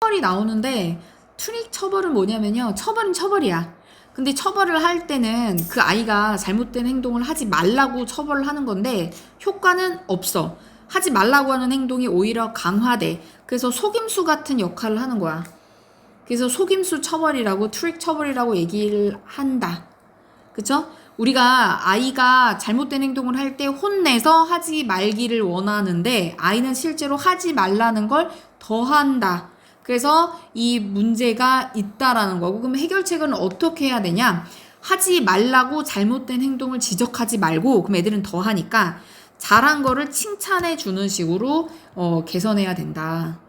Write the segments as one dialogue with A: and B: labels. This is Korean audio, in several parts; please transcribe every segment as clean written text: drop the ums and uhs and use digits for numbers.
A: 처벌이 나오는데 트릭 처벌은 뭐냐면요. 처벌은 처벌이야. 근데 처벌을 할 때는 그 아이가 잘못된 행동을 하지 말라고 처벌을 하는 건데 효과는 없어. 하지 말라고 하는 행동이 오히려 강화돼. 그래서 속임수 같은 역할을 하는 거야. 그래서 속임수 처벌이라고 트릭 처벌이라고 얘기를 한다. 그쵸? 우리가 아이가 잘못된 행동을 할 때 혼내서 하지 말기를 원하는데 아이는 실제로 하지 말라는 걸 더 한다. 그래서 이 문제가 있다라는 거고, 그럼 해결책은 어떻게 해야 되냐? 하지 말라고 잘못된 행동을 지적하지 말고, 그럼 애들은 더 하니까 잘한 거를 칭찬해 주는 식으로 개선해야 된다.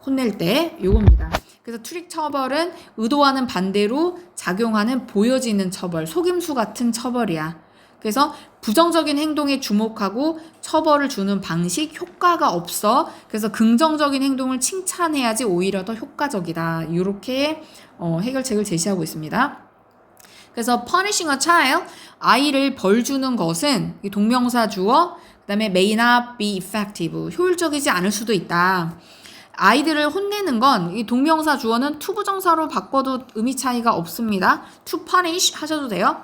A: 혼낼 때 요겁니다. 그래서 트릭 처벌은 의도와는 반대로 작용하는 보여지는 처벌, 속임수 같은 처벌이야. 그래서 부정적인 행동에 주목하고 처벌을 주는 방식, 효과가 없어. 그래서 긍정적인 행동을 칭찬해야지 오히려 더 효과적이다. 이렇게 해결책을 제시하고 있습니다. 그래서 punishing a child, 아이를 벌 주는 것은 동명사 주어, 그 다음에 may not be effective, 효율적이지 않을 수도 있다. 아이들을 혼내는 건 이 동명사 주어는 to 부정사로 바꿔도 의미 차이가 없습니다. to punish 하셔도 돼요.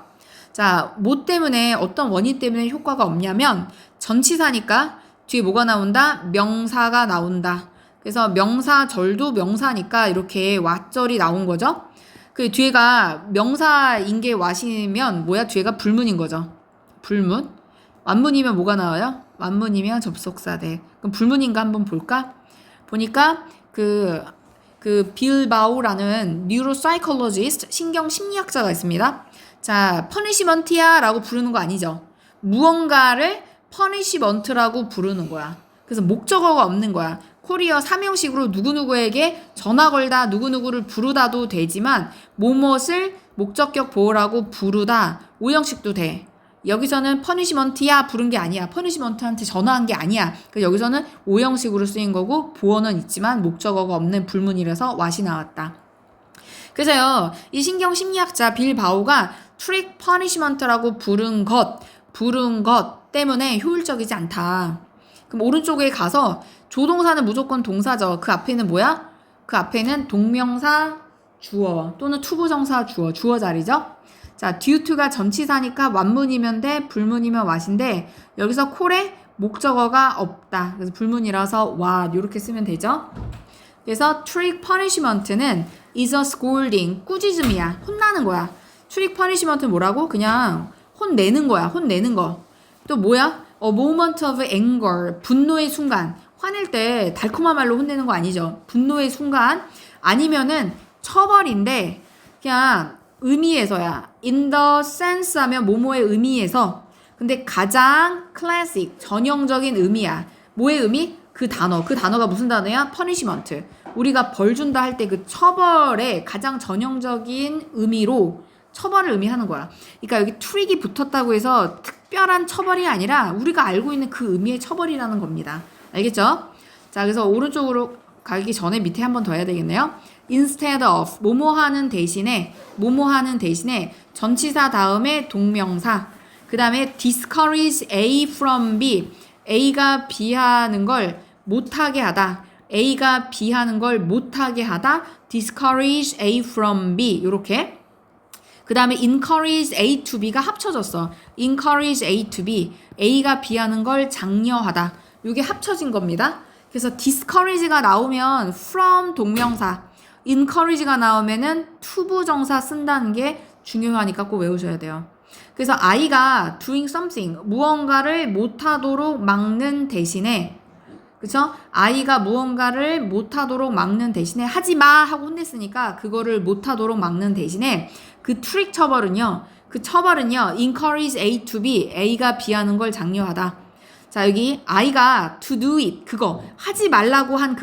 A: 자, 뭐 때문에, 어떤 원인 때문에 효과가 없냐면 전치사니까 뒤에 뭐가 나온다? 명사가 나온다. 그래서 명사절도 명사니까 이렇게 왓절이 나온 거죠. 그 뒤에가 명사인 게 왓이면 뭐야? 뒤에가 불문인 거죠. 불문. 완문이면 뭐가 나와요? 완문이면 접속사 돼. 그럼 불문인가 한번 볼까? 보니까 그 빌바오라는 뉴로사이콜로지스트, 신경 심리학자가 있습니다. 자, 퍼니시먼트야 라고 부르는 거 아니죠. 무언가를 퍼니시먼트라고 부르는 거야. 그래서 목적어가 없는 거야. 코리어 삼형식으로 누구누구에게 전화 걸다, 누구누구를 부르다도 되지만 뭐뭇을 목적격 보호라고 부르다, 오형식도 돼. 여기서는 퍼니시먼트야 부른 게 아니야. 퍼니시먼트한테 전화한 게 아니야. 그래서 여기서는 오형식으로 쓰인 거고 보어는 있지만 목적어가 없는 불문이라서 왓이 나왔다. 그래서요, 이 신경 심리학자 빌 바오가 트릭 퍼니시먼트라고 부른 것 때문에 효율적이지 않다. 그럼 오른쪽에 가서 조동사는 무조건 동사죠. 그 앞에는 뭐야? 그 앞에는 동명사 주어 또는 투부정사 주어 자리죠. 자, due to가 전치사니까 완문이면 돼, 불문이면 what인데 여기서 콜에 목적어가 없다. 그래서 불문이라서 what 이렇게 쓰면 되죠. 그래서 trick punishment는 is a scolding, 꾸짖음이야. 혼나는 거야. trick punishment는 뭐라고? 그냥 혼내는 거야. 혼내는 거. 또 뭐야? A moment of anger, 분노의 순간. 화낼 때 달콤한 말로 혼내는 거 아니죠. 분노의 순간. 아니면은 처벌인데 그냥 의미에서야. in the sense 하면 뭐뭐의 의미에서. 근데 가장 클래식, 전형적인 의미야. 뭐의 의미? 그 단어가 무슨 단어야? punishment. 우리가 벌 준다 할 때 그 처벌의 가장 전형적인 의미로 처벌을 의미하는 거야. 그러니까 여기 트릭이 붙었다고 해서 특별한 처벌이 아니라 우리가 알고 있는 그 의미의 처벌이라는 겁니다. 알겠죠? 자, 그래서 오른쪽으로 가기 전에 밑에 한 번 더 해야 되겠네요. instead of, 뭐뭐 하는 대신에 전치사 다음에 동명사, 그 다음에 discourage A from B, A가 B하는 걸 못하게 하다, A가 B하는 걸 못하게 하다, discourage A from B, 이렇게. 그 다음에 encourage A to B가 합쳐졌어. encourage A to B, A가 B하는 걸 장려하다. 이게 합쳐진 겁니다. 그래서 discourage가 나오면 from 동명사, encourage가 나오면은 투부정사 쓴다는 게 중요하니까 꼭 외우셔야 돼요. 그래서 아이가 doing something, 무언가를 못하도록 막는 대신에, 그쵸? 아이가 무언가를 못하도록 막는 대신에 하지 마 하고 혼냈으니까 그거를 못하도록 막는 대신에 그 트릭 처벌은요, encourage A to B, A가 B하는 걸 장려하다. 자, 여기 아이가 to do it, 그거 하지 말라고 한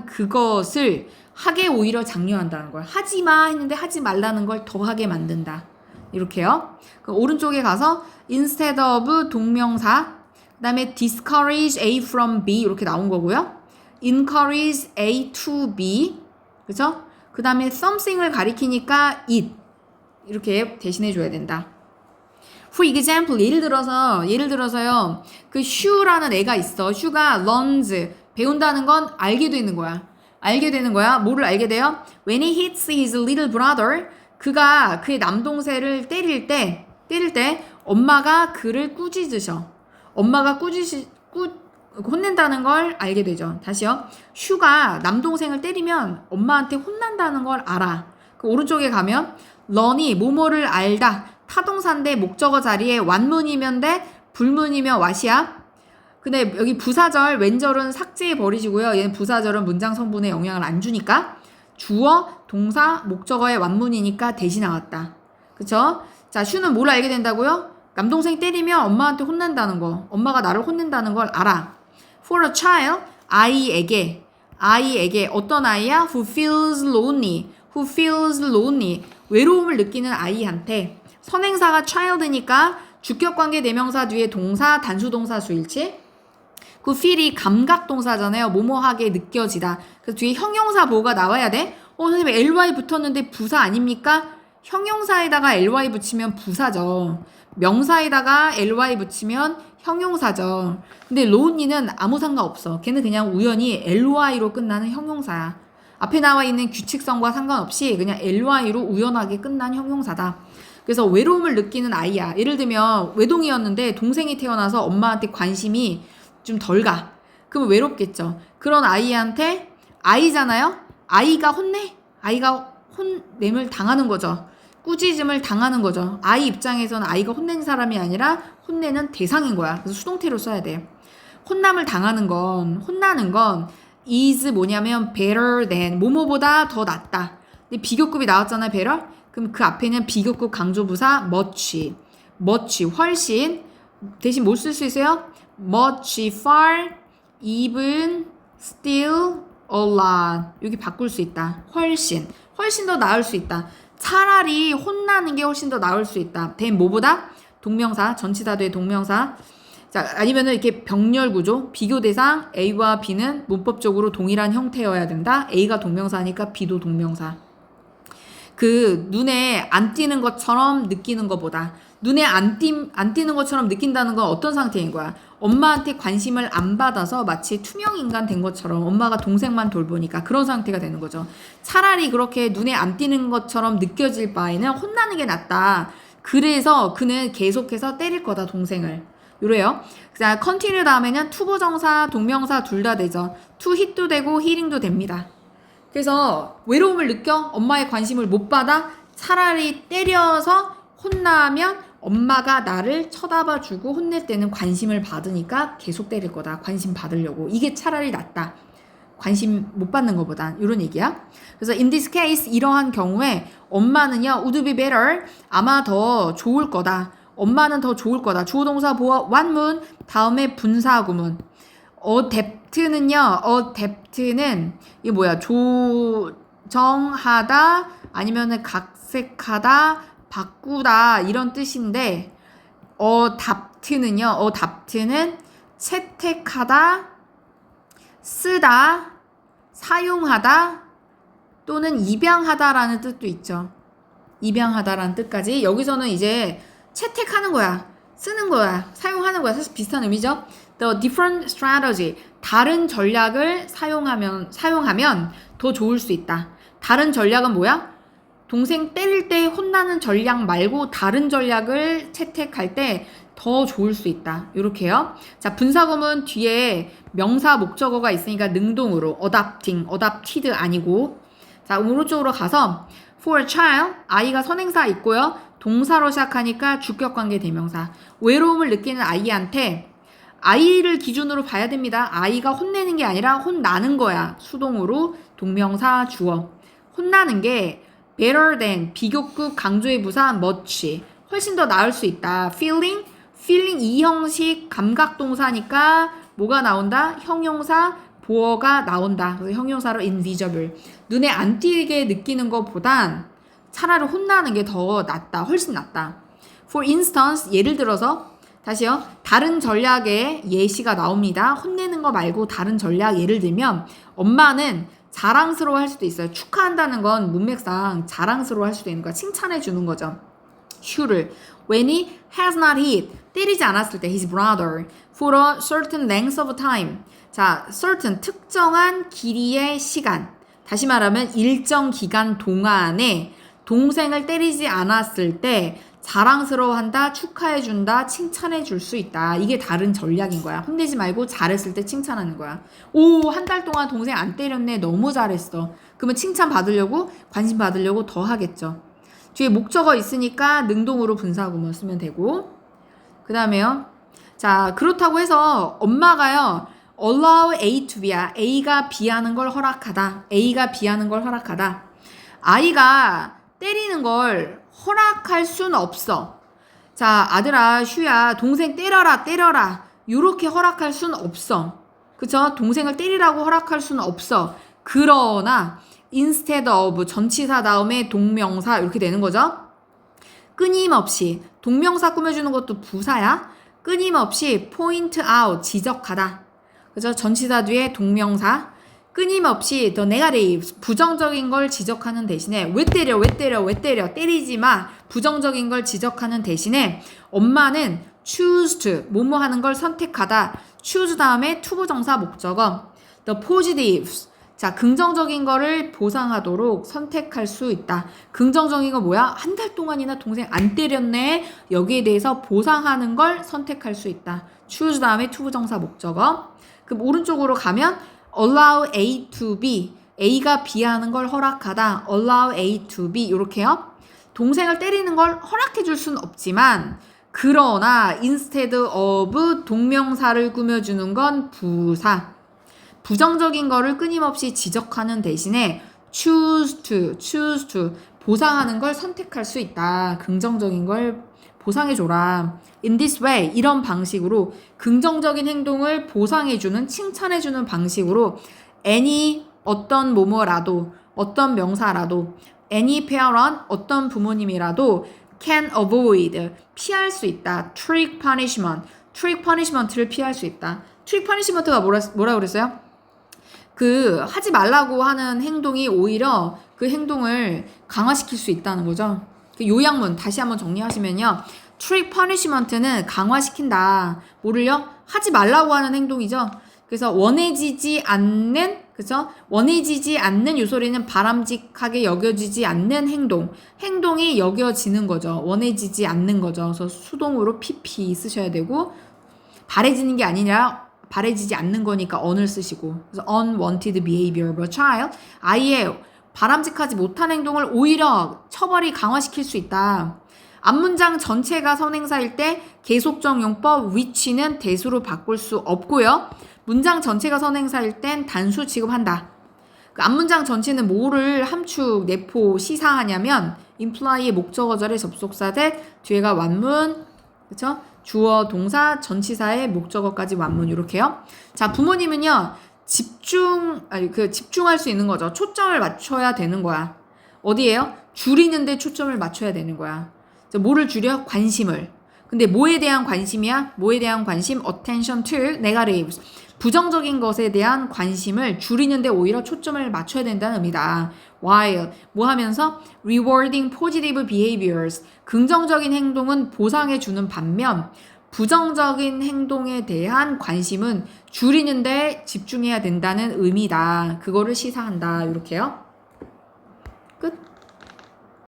A: 그것을 하게 오히려 장려한다는 걸. 하지 마 했는데 하지 말라는 걸 더 하게 만든다. 이렇게요. 그럼 오른쪽에 가서 instead of 동명사, 그 다음에 discourage A from B 이렇게 나온 거고요. encourage A to B, 그쵸? 그 다음에 something을 가리키니까 it 이렇게 대신해 줘야 된다. For example, 예를 들어서요. 그 슈라는 애가 있어. 슈가 runs 배운다는 건 알게 되는 거야. 알게 되는 거야. 뭐를 알게 돼요? When he hits his little brother, 그가 그의 남동생을 때릴 때 엄마가 그를 꾸짖으셔. 엄마가 혼낸다는 걸 알게 되죠. 다시요. 슈가 남동생을 때리면 엄마한테 혼난다는 걸 알아. 그 오른쪽에 가면 런이 뭐뭐를 알다. 타동사인데 목적어 자리에 완문이면 돼, 불문이면 왓이야. 근데 여기 부사절, 왼절은 삭제해 버리시고요. 얘는 부사절은 문장 성분에 영향을 안 주니까 주어, 동사, 목적어의 완문이니까 대신 나왔다. 그쵸? 자, 슈는 뭘 알게 된다고요? 남동생 때리면 엄마한테 혼난다는 거. 엄마가 나를 혼낸다는 걸 알아. For a child, 아이에게 어떤 아이야? Who feels lonely. 외로움을 느끼는 아이한테 선행사가 child니까 주격관계 대명사 뒤에 동사, 단수동사 수일치. 그 feel이 감각동사잖아요. 뭐뭐하게 느껴지다. 그래서 뒤에 형용사 보호가 나와야 돼. 선생님 ly 붙었는데 부사 아닙니까? 형용사에다가 ly 붙이면 부사죠. 명사에다가 ly 붙이면 형용사죠. 근데 lonely는 아무 상관없어. 걔는 그냥 우연히 ly로 끝나는 형용사야. 앞에 나와 있는 규칙성과 상관없이 그냥 ly로 우연하게 끝난 형용사다. 그래서 외로움을 느끼는 아이야. 예를 들면 외동이었는데 동생이 태어나서 엄마한테 관심이 좀 덜 가. 그러면 외롭겠죠. 그런 아이한테 아이잖아요. 아이가 혼내. 아이가 혼냄을 당하는 거죠. 꾸짖음을 당하는 거죠. 아이 입장에서는 아이가 혼낸 사람이 아니라 혼내는 대상인 거야. 그래서 수동태로 써야 돼. 혼나는 건 is 뭐냐면 better than, 뭐뭐보다 더 낫다. 근데 비교급이 나왔잖아요, better. 그럼 그 앞에는 비교급 강조부사 much, 훨씬. 대신 뭘 쓸 수 있어요? much, far, even, still, a lot. 여기 바꿀 수 있다. 훨씬 더 나을 수 있다. 차라리 혼나는 게 훨씬 더 나을 수 있다. 된 뭐보다? 동명사, 전치사도의 동명사. 자, 아니면은 이렇게 병렬 구조, 비교 대상 A와 B는 문법적으로 동일한 형태여야 된다. A가 동명사니까 B도 동명사. 그 눈에 안 띄는 것처럼 느끼는 것보다 눈에 안 띄는 것처럼 느낀다는 건 어떤 상태인 거야? 엄마한테 관심을 안 받아서 마치 투명 인간 된 것처럼 엄마가 동생만 돌보니까 그런 상태가 되는 거죠. 차라리 그렇게 눈에 안 띄는 것처럼 느껴질 바에는 혼나는 게 낫다. 그래서 그는 계속해서 때릴 거다, 동생을. 요래요. 자, continue 다음에는 투부정사, 동명사 둘 다 되죠. to hit도 되고 healing도 됩니다. 그래서 외로움을 느껴? 엄마의 관심을 못 받아? 차라리 때려서 혼나면 엄마가 나를 쳐다봐주고 혼낼 때는 관심을 받으니까 계속 때릴 거다. 관심 받으려고. 이게 차라리 낫다. 관심 못 받는 것보단. 이런 얘기야. 그래서 in this case 이러한 경우에 엄마는요. would be better. 아마 더 좋을 거다. 엄마는 더 좋을 거다. 주어동사 보어 완문 다음에 분사구문. adapt는요. 이게 뭐야? 조정하다 아니면은 각색하다, 바꾸다 이런 뜻인데 adapt는 채택하다, 쓰다, 사용하다 또는 입양하다라는 뜻도 있죠. 입양하다라는 뜻까지. 여기서는 이제 채택하는 거야, 쓰는 거야, 사용하는 거야. 사실 비슷한 의미죠. The different strategy, 다른 전략을 사용하면 더 좋을 수 있다. 다른 전략은 뭐야? 동생 때릴 때 혼나는 전략 말고 다른 전략을 채택할 때 더 좋을 수 있다. 이렇게요. 자, 분사구문 뒤에 명사 목적어가 있으니까 능동으로 adapted 아니고. 자, 오른쪽으로 가서 for a child, 아이가 선행사 있고요. 동사로 시작하니까 주격관계 대명사. 외로움을 느끼는 아이한테 아이를 기준으로 봐야 됩니다. 아이가 혼내는 게 아니라 혼나는 거야. 수동으로 동명사 주어. 혼나는 게 better than, 비교급 강조의 부사 much, 훨씬 더 나을 수 있다. feeling 이 형식 감각동사니까 뭐가 나온다? 형용사 보어가 나온다. 그래서 형용사로 invisible. 눈에 안 띄게 느끼는 것보단 차라리 혼나는 게 더 낫다. 훨씬 낫다. For instance, 예를 들어서 다시요. 다른 전략의 예시가 나옵니다. 혼내는 거 말고 다른 전략 예를 들면 엄마는 자랑스러워 할 수도 있어요. 축하한다는 건 문맥상 자랑스러워 할 수도 있는 거야. 칭찬해 주는 거죠. 슈를 when he has not hit, 때리지 않았을 때 his brother for a certain length of time. 자, certain 특정한 길이의 시간. 다시 말하면 일정 기간 동안에 동생을 때리지 않았을 때 자랑스러워한다, 축하해준다, 칭찬해줄 수 있다. 이게 다른 전략인 거야. 혼내지 말고 잘했을 때 칭찬하는 거야. 오, 한 달 동안 동생 안 때렸네. 너무 잘했어. 그러면 칭찬 받으려고, 관심 받으려고 더 하겠죠. 뒤에 목적어 있으니까 능동으로 분사구문 쓰면 되고. 그 다음에요. 자, 그렇다고 해서 엄마가요. allow A to B야. A가 B하는 걸 허락하다. A가 B하는 걸 허락하다. 아이가 때리는 걸 허락할 순 없어. 자, 아들아, 슈야, 동생 때려라. 요렇게 허락할 순 없어. 그쵸? 동생을 때리라고 허락할 수는 없어. 그러나 instead of 전치사 다음에 동명사 이렇게 되는 거죠. 끊임없이 동명사 꾸며주는 것도 부사야. 끊임없이 point out 지적하다. 그죠? 전치사 뒤에 동명사. 끊임없이 the negatives 부정적인 걸 지적하는 대신에 왜 때려 때리지 마 부정적인 걸 지적하는 대신에 엄마는 choose to 뭐뭐 하는 걸 선택하다. choose 다음에 투부정사 목적어 the positives 자 긍정적인 거를 보상하도록 선택할 수 있다. 긍정적인 거 뭐야? 한 달 동안이나 동생 안 때렸네. 여기에 대해서 보상하는 걸 선택할 수 있다. choose 다음에 투부정사 목적어. 그럼 오른쪽으로 가면 allow A to B A가 B하는 걸 허락하다. allow A to B 이렇게요. 동생을 때리는 걸 허락해 줄 수는 없지만 그러나 instead of 동명사를 꾸며주는 건 부사. 부정적인 거를 끊임없이 지적하는 대신에 choose to 보상하는 걸 선택할 수 있다. 긍정적인 걸 보상해줘라. In this way 이런 방식으로 긍정적인 행동을 보상해주는 칭찬해주는 방식으로 any 어떤 뭐뭐라도 어떤 명사라도 any parent 어떤 부모님이라도 can avoid 피할 수 있다. trick punishment를 피할 수 있다. trick punishment가 뭐라 그랬어요? 그 하지 말라고 하는 행동이 오히려 그 행동을 강화시킬 수 있다는 거죠. 그 요약문 다시 한번 정리하시면요. trick punishment는 강화시킨다. 뭐를요? 하지 말라고 하는 행동이죠. 그래서 원해지지 않는 요소리는 바람직하게 여겨지지 않는 행동이 여겨지는 거죠. 원해지지 않는 거죠. 그래서 수동으로 pp 쓰셔야 되고 바래지는 게 아니라 바래지지 않는 거니까 on을 쓰시고 그래서 unwanted behavior of a child 아이의 바람직하지 못한 행동을 오히려 처벌이 강화시킬 수 있다. 앞문장 전체가 선행사일 때 계속적 용법 which는 대수로 바꿀 수 없고요. 문장 전체가 선행사일 땐 단수 취급한다. 그 앞문장 전체는 뭐를 함축, 내포, 시사하냐면 imply의 목적어절의 접속사 대 뒤에가 완문, 그쵸? 주어, 동사, 전치사의 목적어까지 완문 이렇게요. 자, 부모님은요. 집중할 수 있는 거죠. 초점을 맞춰야 되는 거야. 어디에요? 줄이는데 초점을 맞춰야 되는 거야. 뭐를 줄여? 관심을. 근데 뭐에 대한 관심이야? 뭐에 대한 관심? attention to negatives. 부정적인 것에 대한 관심을 줄이는데 오히려 초점을 맞춰야 된다는 의미다. while 뭐 하면서 rewarding positive behaviors. 긍정적인 행동은 보상해 주는 반면 부정적인 행동에 대한 관심은 줄이는데 집중해야 된다는 의미다. 그거를 시사한다. 이렇게요.